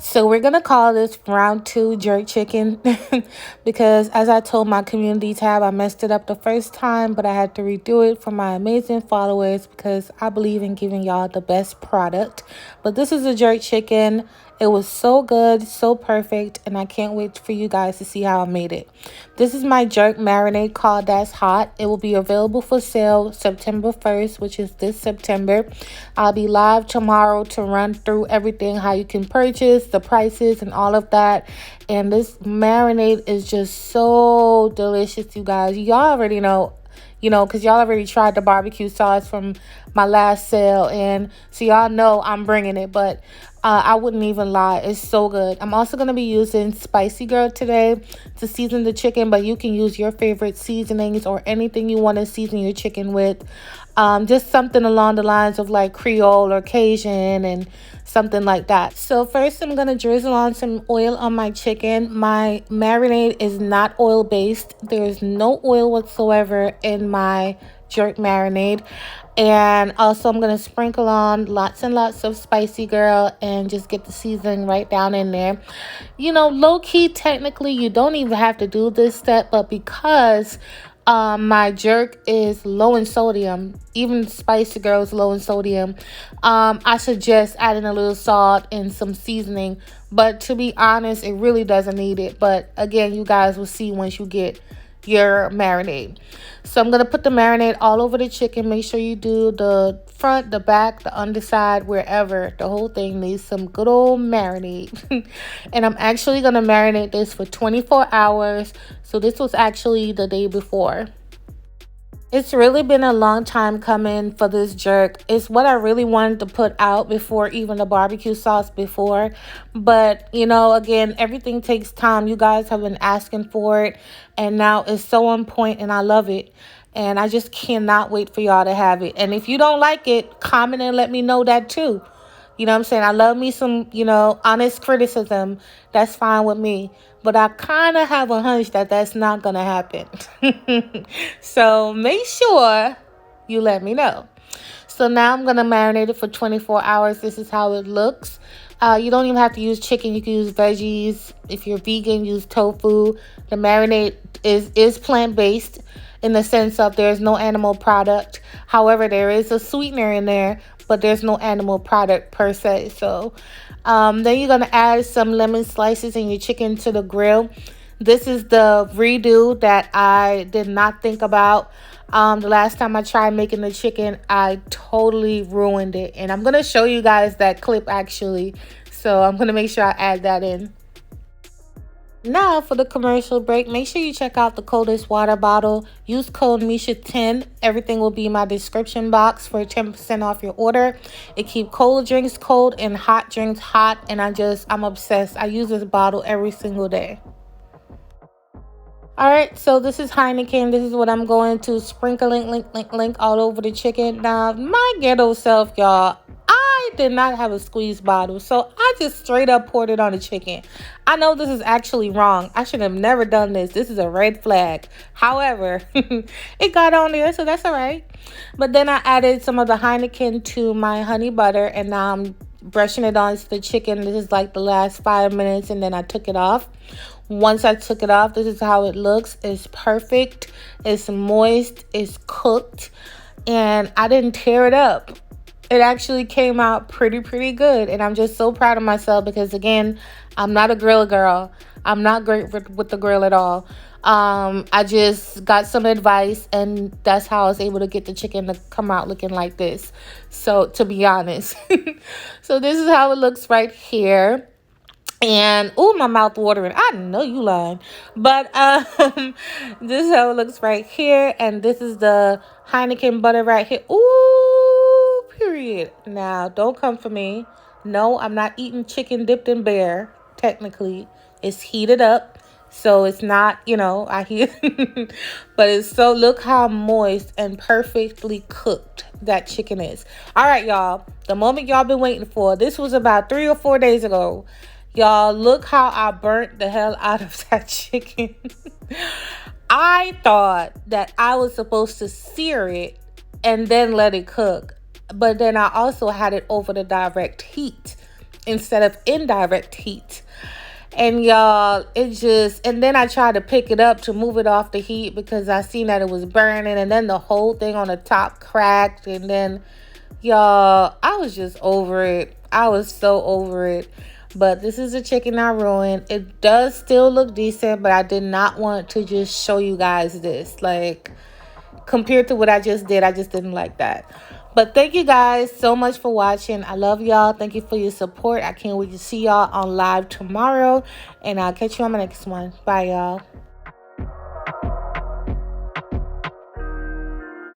So we're gonna call this round two jerk chicken because as I told my community tab, I messed it up the first time, but I had to redo it for my amazing followers because I believe in giving y'all the best product. But this is a jerk chicken. It was so good, so perfect, and I can't wait for you guys to see how I made it. This is my jerk marinade called That's Hot. It will be available for sale September 1st, which is this September. I'll be live tomorrow to run through everything, how you can purchase, the prices, and all of that. And this marinade is just so delicious, you guys. Y'all already know, because y'all already tried the barbecue sauce from my last sale. And so y'all know I'm bringing it, but I wouldn't even lie. It's so good. I'm also going to be using Spicy Girl today to season the chicken, but you can use your favorite seasonings or anything you want to season your chicken with. Just something along the lines of like Creole or Cajun and something like that. So first I'm going to drizzle on some oil on my chicken. My marinade is not oil based. There is no oil whatsoever in my jerk marinade. And also I'm going to sprinkle on lots and lots of Spicy Girl and just get the seasoning right down in there. Low key, technically, you don't even have to do this step, but because my jerk is low in sodium, even Spicy Girl is low in sodium, I suggest adding a little salt and some seasoning. But to be honest, it really doesn't need it. But again, you guys will see once you get your marinade. So I'm going to put the marinade all over the chicken. Make sure you do the front, the back, the underside, wherever. The whole thing needs some good old marinade. And I'm actually going to marinate this for 24 hours. So this was actually the day before. It's really been a long time coming for this jerk. It's what I really wanted to put out before even the barbecue sauce before. But, again, everything takes time. You guys have been asking for it. And now it's so on point and I love it. And I just cannot wait for y'all to have it. And if you don't like it, comment and let me know that too. You know what I'm saying? I love me some, honest criticism. That's fine with me. But I kind of have a hunch that that's not going to happen. So make sure you let me know. So now I'm going to marinate it for 24 hours. This is how it looks. You don't even have to use chicken. You can use veggies. If you're vegan, use tofu. The marinade is plant-based in the sense of there's no animal product. However, there is a sweetener in there, but there's no animal product per se. So then you're going to add some lemon slices in your chicken to the grill. This is the redo that I did not think about. The last time I tried making the chicken, I totally ruined it. And I'm going to show you guys that clip actually. So I'm going to make sure I add that in. Now for the commercial break, make sure you check out the Coldest water bottle. Use code Misha10. Everything will be in my description box for 10% off your order. It keeps cold drinks cold and hot drinks hot. And I'm obsessed. I use this bottle every single day. All right, so this is Heineken. This is what I'm going to sprinkle link all over the chicken. Now, my ghetto self, y'all, I did not have a squeeze bottle, so I just straight up poured it on the chicken. I know this is actually wrong. I should have never done this. This is a red flag. However, it got on there, so that's all right. But then I added some of the Heineken to my honey butter, and now I'm brushing it onto the chicken. This is like the last 5 minutes, and then I took it off. Once I took it off, this is how it looks. It's perfect. It's moist. It's cooked. And I didn't tear it up. It actually came out pretty good. And I'm just so proud of myself because, again, I'm not a grill girl. I'm not great with the grill at all. I just got some advice, and that's how I was able to get the chicken to come out looking like this. So, to be honest. So, this is how it looks right here. And my mouth watering. I know you lying. But this is how it looks right here. And this is the Heineken butter right here. Ooh, period. Now, don't come for me. No, I'm not eating chicken dipped in bear. Technically, it's heated up. So it's not, I hear. But look how moist and perfectly cooked that chicken is. All right, y'all. The moment y'all been waiting for. This was about 3 or 4 days ago. Y'all, look how I burnt the hell out of that chicken. I thought that I was supposed to sear it and then let it cook. But then I also had it over the direct heat. instead of indirect heat. And y'all, it just, and then I tried to pick it up to move it off the heat because I seen that it was burning, and then the whole thing on the top cracked. And then, y'all, I was just over it. I was so over it. But this is a chicken I ruined. It does still look decent, but I did not want to just show you guys this. Like, compared to what I just did, I just didn't like that. But thank you guys so much for watching. I love y'all. Thank you for your support. I can't wait to see y'all on live tomorrow. And I'll catch you on my next one. Bye, y'all.